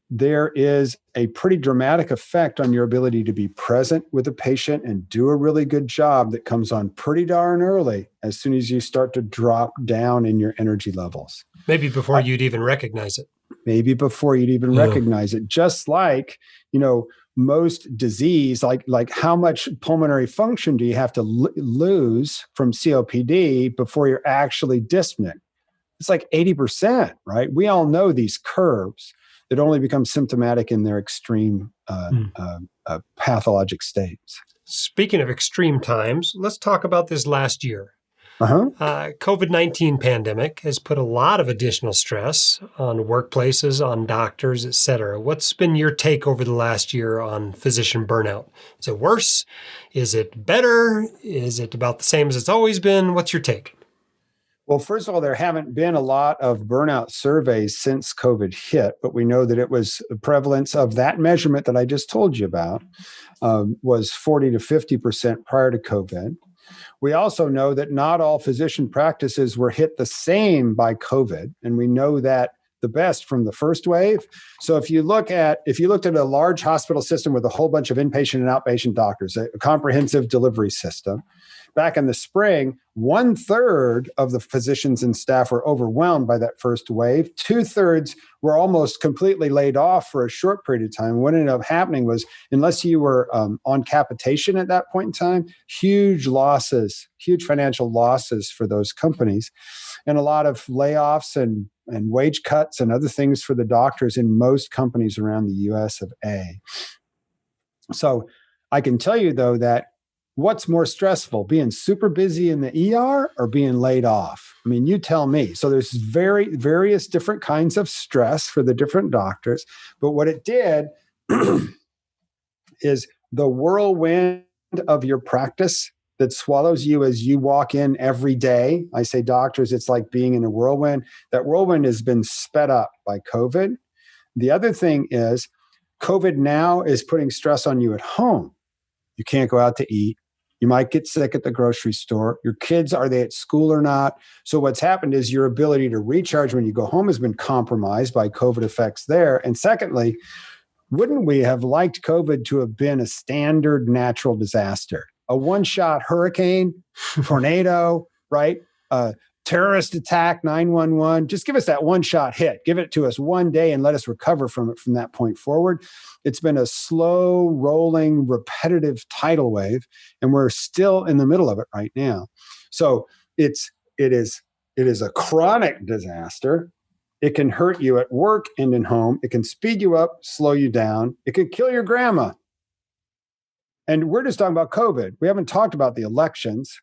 there is a pretty dramatic effect on your ability to be present with a patient and do a really good job that comes on pretty darn early as soon as you start to drop down in your energy levels. Maybe before you'd even recognize it. Maybe before you'd even recognize it. Just like, most disease, like how much pulmonary function do you have to lose from COPD before you're actually dyspneic? It's like 80%, right? We all know these curves that only become symptomatic in their extreme pathologic states. Speaking of extreme times, let's talk about this last year. COVID-19 pandemic has put a lot of additional stress on workplaces, on doctors, et cetera. What's been your take over the last year on physician burnout? Is it worse? Is it better? Is it about the same as it's always been? What's your take? Well, first of all, there haven't been a lot of burnout surveys since COVID hit, but we know that it was the prevalence of that measurement that I just told you about was 40 to 50% prior to COVID. We also know that not all physician practices were hit the same by COVID, and we know that the best from the first wave. So if you looked at a large hospital system with a whole bunch of inpatient and outpatient doctors, a comprehensive delivery system, back in the spring, 1/3 of the physicians and staff were overwhelmed by that first wave. 2/3 were almost completely laid off for a short period of time. What ended up happening was, unless you were on capitation at that point in time, huge financial losses for those companies, and a lot of layoffs and wage cuts and other things for the doctors in most companies around the US of A. So I can tell you, though, that what's more stressful, being super busy in the ER or being laid off? I mean, you tell me. So there's various different kinds of stress for the different doctors. But what it did is the whirlwind of your practice that swallows you as you walk in every day. I say, doctors, it's like being in a whirlwind. That whirlwind has been sped up by COVID. The other thing is COVID now is putting stress on you at home. You can't go out to eat. You might get sick at the grocery store. Your kids, are they at school or not? So what's happened is your ability to recharge when you go home has been compromised by COVID effects there. And secondly, wouldn't we have liked COVID to have been a standard natural disaster? a one-shot hurricane, tornado, right? Terrorist attack, 911. Just give us that one-shot hit. Give it to us one day and let us recover from it from that point forward. It's been a slow, rolling, repetitive tidal wave, and we're still in the middle of it right now. So it is a chronic disaster. It can hurt you at work and in home. It can speed you up, slow you down. It could kill your grandma. And we're just talking about COVID. We haven't talked about the elections.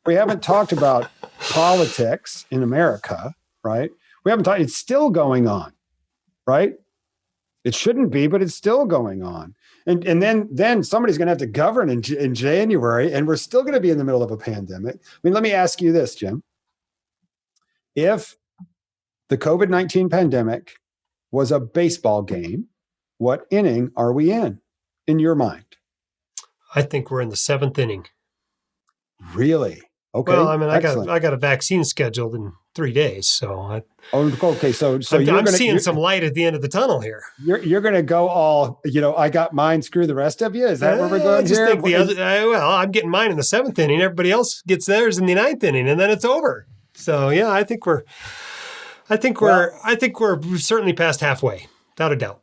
We haven't talked about politics in America, right? We haven't talked, it's still going on, right? It shouldn't be, but it's still going on. And then somebody's going to have to govern in January, and we're still going to be in the middle of a pandemic. I mean, let me ask you this, Jim. If the COVID-19 pandemic was a baseball game, what inning are we in your mind? I think we're in the 7th inning. Really? Okay. Well, I mean, excellent. I got a vaccine scheduled in 3 days, so okay. So I'm seeing some light at the end of the tunnel here. You're going to go all, I got mine. Screw the rest of you. Is that where we're going? I just think I'm getting mine in the 7th inning. Everybody else gets theirs in the 9th inning, and then it's over. So yeah, I think we're certainly past halfway, without a doubt.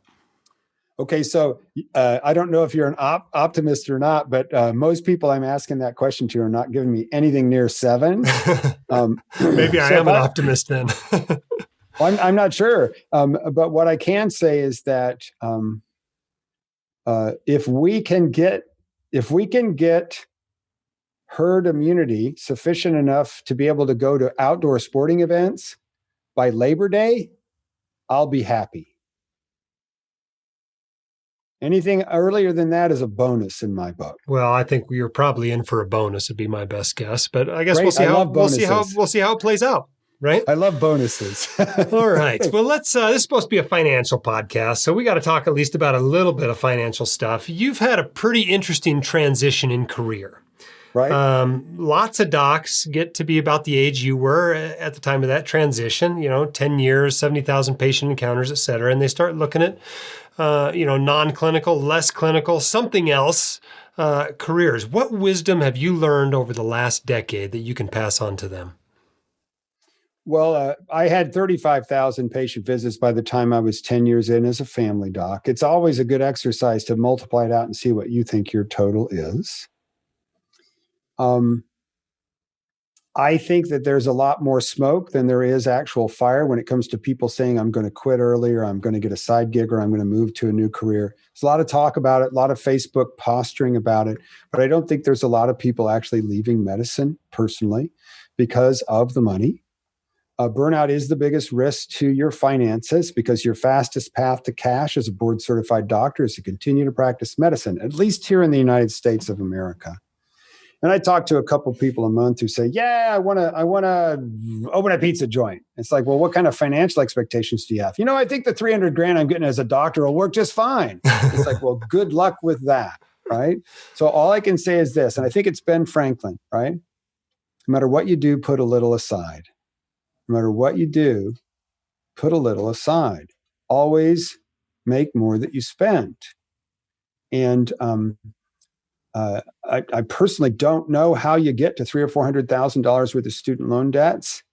Okay, so I don't know if you're an optimist or not, but most people I'm asking that question to are not giving me anything near 7. Maybe I am an optimist then. I'm not sure, but what I can say is that if we can get herd immunity sufficient enough to be able to go to outdoor sporting events by Labor Day, I'll be happy. Anything earlier than that is a bonus in my book. Well, I think you're probably in for a bonus would be my best guess, but I guess Great. we'll see how it plays out, right? I love bonuses. All right. Well, let's this is supposed to be a financial podcast, so we got to talk at least about a little bit of financial stuff. You've had a pretty interesting transition in career. Right. Lots of docs get to be about the age you were at the time of that transition, 10 years, 70,000 patient encounters, et cetera. And they start looking at, non-clinical, less clinical, something else, careers. What wisdom have you learned over the last decade that you can pass on to them? Well, I had 35,000 patient visits by the time I was 10 years in as a family doc. It's always a good exercise to multiply it out and see what you think your total is. I think that there's a lot more smoke than there is actual fire when it comes to people saying, I'm going to quit early, or I'm going to get a side gig, or I'm going to move to a new career. There's a lot of talk about it, a lot of Facebook posturing about it, but I don't think there's a lot of people actually leaving medicine personally because of the money. Burnout is the biggest risk to your finances because your fastest path to cash as a board certified doctor is to continue to practice medicine, at least here in the United States of America. And I talk to a couple people a month who say, yeah, I want to open a pizza joint. It's like, well, what kind of financial expectations do you have? I think the $300,000 I'm getting as a doctor will work just fine. It's like, well, good luck with that, right? So all I can say is this, and I think it's Ben Franklin, right? No matter what you do, put a little aside. No matter what you do, put a little aside. Always make more than you spend. And I personally don't know how you get to $300,000 or $400,000 worth of student loan debts.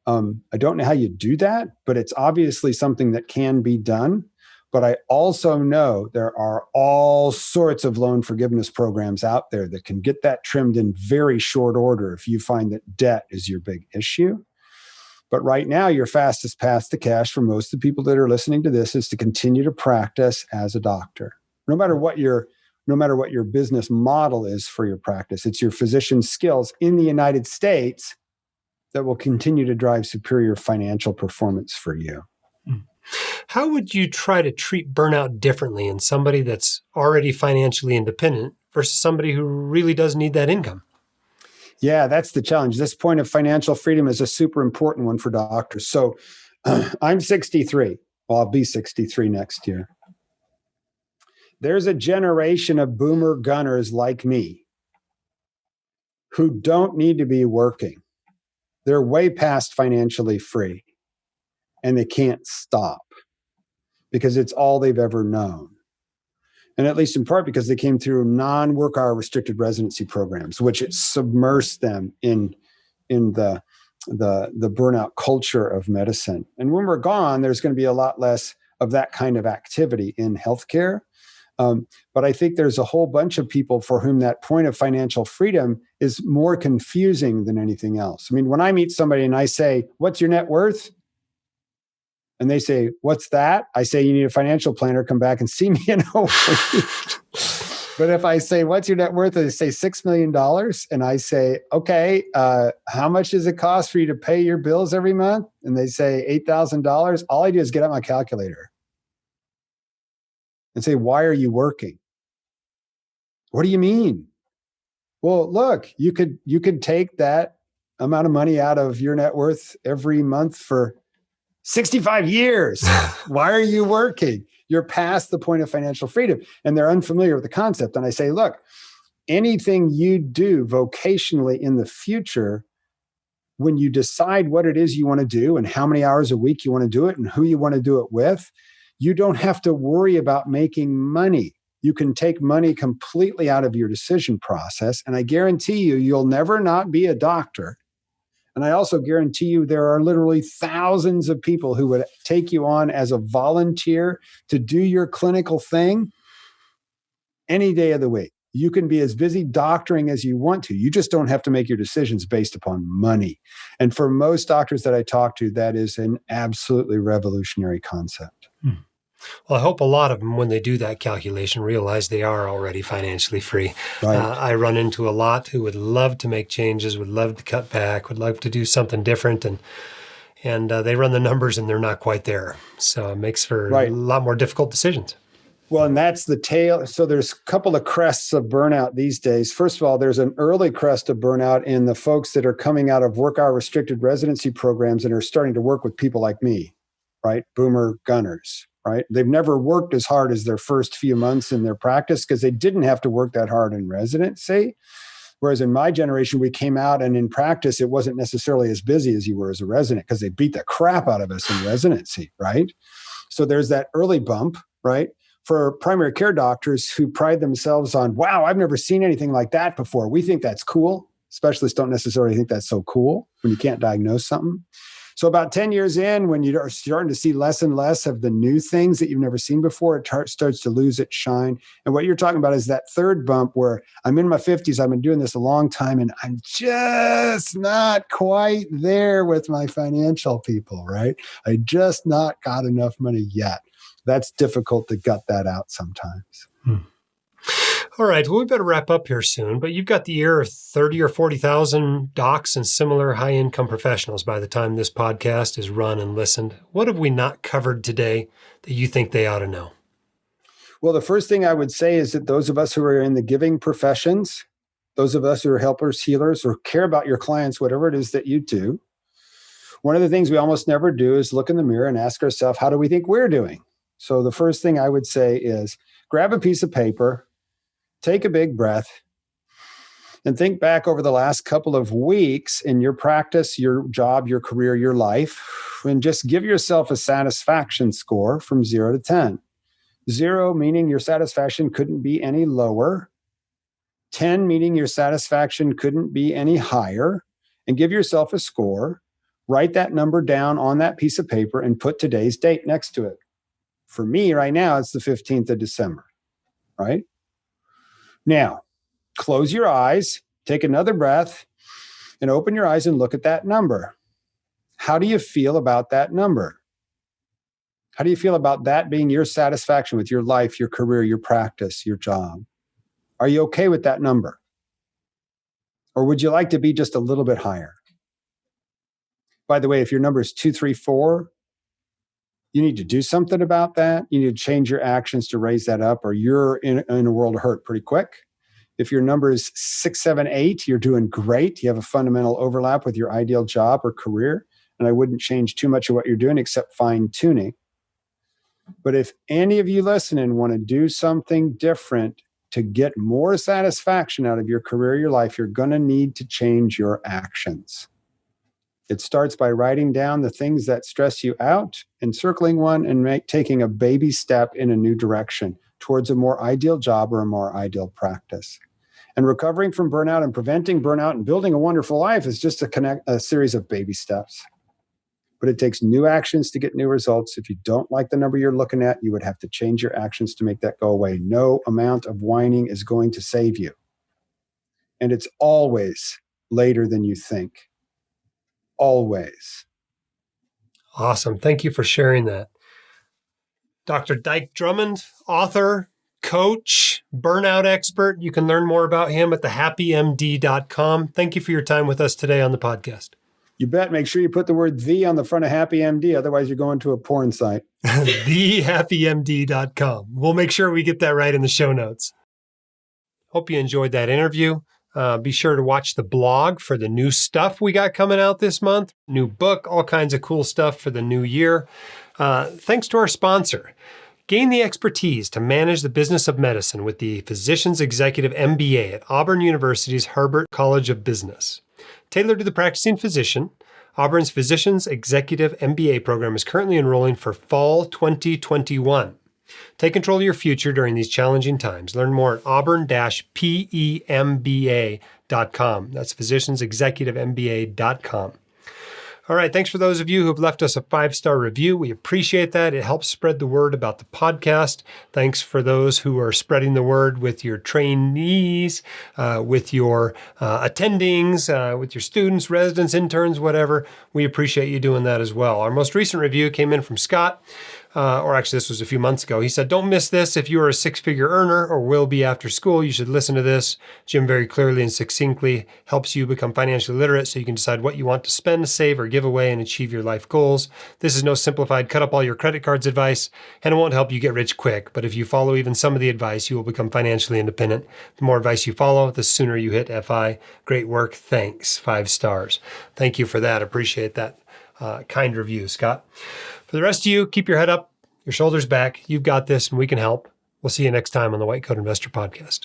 I don't know how you do that, but it's obviously something that can be done. But I also know there are all sorts of loan forgiveness programs out there that can get that trimmed in very short order if you find that debt is your big issue. But right now, your fastest path to cash for most of the people that are listening to this is to continue to practice as a doctor. No matter what your business model is for your practice, it's your physician skills in the United States that will continue to drive superior financial performance for you. How would you try to treat burnout differently in somebody that's already financially independent versus somebody who really does need that income? Yeah, that's the challenge. This point of financial freedom is a super important one for doctors. So I'm 63. Well, I'll be 63 next year. There's a generation of boomer gunners like me who don't need to be working. They're way past financially free, and they can't stop because it's all they've ever known. And at least in part because they came through non-work hour restricted residency programs, which submersed them in the burnout culture of medicine. And when we're gone, there's going to be a lot less of that kind of activity in healthcare. But I think there's a whole bunch of people for whom that point of financial freedom is more confusing than anything else. I mean, when I meet somebody and I say, "What's your net worth?" And they say, "What's that?" I say, "You need a financial planner. Come back and see me in a week." But if I say, "What's your net worth?" and they say $6 million, and I say, "Okay, how much does it cost for you to pay your bills every month?" And they say $8,000. All I do is get out my calculator and say, "Why are you working?" "What do you mean?" "Well, look, you could take that amount of money out of your net worth every month for 65 years. Why are you working? You're past the point of financial freedom." And they're unfamiliar with the concept. And I say, look, anything you do vocationally in the future, when you decide what it is you want to do and how many hours a week you want to do it and who you want to do it with, you don't have to worry about making money. You can take money completely out of your decision process. And I guarantee you, you'll never not be a doctor. And I also guarantee you there are literally thousands of people who would take you on as a volunteer to do your clinical thing any day of the week. You can be as busy doctoring as you want to. You just don't have to make your decisions based upon money. And for most doctors that I talk to, that is an absolutely revolutionary concept. Well, I hope a lot of them, when they do that calculation, realize they are already financially free. Right. I run into a lot who would love to make changes, would love to cut back, would love to do something different, and they run the numbers and they're not quite there. So it makes for a lot more difficult decisions. Well, and that's the tail. So there's a couple of crests of burnout these days. First of all, there's an early crest of burnout in the folks that are coming out of work hour restricted residency programs and are starting to work with people like me, right? Boomer gunners, right? They've never worked as hard as their first few months in their practice because they didn't have to work that hard in residency. Whereas in my generation, we came out and in practice, it wasn't necessarily as busy as you were as a resident because they beat the crap out of us in residency, right? So there's that early bump, right? For primary care doctors who pride themselves on, wow, I've never seen anything like that before. We think that's cool. Specialists don't necessarily think that's so cool when you can't diagnose something. So about 10 years in, when you're starting to see less and less of the new things that you've never seen before, it starts to lose its shine. And what you're talking about is that third bump where I'm in my 50s, I've been doing this a long time, and I'm just not quite there with my financial people, right? I just not got enough money yet. That's difficult to gut that out sometimes. All right. Well, we better wrap up here soon, but you've got the ear of 30 or 40,000 docs and similar high-income professionals by the time this podcast is run and listened. What have we not covered today that you think they ought to know? Well, the first thing I would say is that those of us who are in the giving professions, those of us who are helpers, healers, or care about your clients, whatever it is that you do, one of the things we almost never do is look in the mirror and ask ourselves, how do we think we're doing? So the first thing I would say is grab a piece of paper, take a big breath, and think back over the last couple of weeks in your practice, your job, your career, your life, and just give yourself a satisfaction score from 0 to 10. 0 meaning your satisfaction couldn't be any lower. 10 meaning your satisfaction couldn't be any higher. And give yourself a score. Write that number down on that piece of paper and put today's date next to it. For me right now, it's the 15th of December, right? Now, close your eyes, take another breath, and open your eyes and look at that number. How do you feel about that number? How do you feel about that being your satisfaction with your life, your career, your practice, your job? Are you okay with that number? Or would you like to be just a little bit higher? By the way, if your number is 2, 3, 4, you need to do something about that. You need to change your actions to raise that up, or you're in a world of hurt pretty quick. If your number is 6, 7, 8, you're doing great. You have a fundamental overlap with your ideal job or career, and I wouldn't change too much of what you're doing except fine tuning. But if any of you listening want to do something different to get more satisfaction out of your career, your life, you're going to need to change your actions. It starts by writing down the things that stress you out and circling one and taking a baby step in a new direction towards a more ideal job or a more ideal practice. And recovering from burnout and preventing burnout and building a wonderful life is just a series of baby steps. But it takes new actions to get new results. If you don't like the number you're looking at, you would have to change your actions to make that go away. No amount of whining is going to save you. And it's always later than you think. Always. Awesome. Thank you for sharing that. Dr. Dike Drummond, author, coach, burnout expert. You can learn more about him at thehappymd.com. Thank you for your time with us today on the podcast. You bet. Make sure you put the word "the" on the front of Happy MD. Otherwise, you're going to a porn site. thehappymd.com. We'll make sure we get that right in the show notes. Hope you enjoyed that interview. Be sure to watch the blog for the new stuff we got coming out this month. New book, all kinds of cool stuff for the new year. Thanks to our sponsor. Gain the expertise to manage the business of medicine with the Physicians Executive MBA at Auburn University's Herbert College of Business. Tailored to the practicing physician, Auburn's Physicians Executive MBA program is currently enrolling for fall 2021. Take control of your future during these challenging times. Learn more at auburn-pemba.com. That's physiciansexecutivemba.com. All right, thanks for those of you who have left us a 5-star review. We appreciate that. It helps spread the word about the podcast. Thanks for those who are spreading the word with your trainees, with your attendings, with your students, residents, interns, whatever. We appreciate you doing that as well. Our most recent review came in from Scott. Or actually, this was a few months ago. He said, "Don't miss this. If you are a 6-figure earner or will be after school, you should listen to this. Jim very clearly and succinctly helps you become financially literate so you can decide what you want to spend, save, or give away and achieve your life goals. This is no simplified cut up all your credit cards advice, and it won't help you get rich quick. But if you follow even some of the advice, you will become financially independent. The more advice you follow, the sooner you hit FI. Great work. Thanks." 5 stars. Thank you for that. Appreciate that kind review, Scott. For the rest of you, keep your head up, your shoulders back. You've got this, and we can help. We'll see you next time on the White Coat Investor Podcast.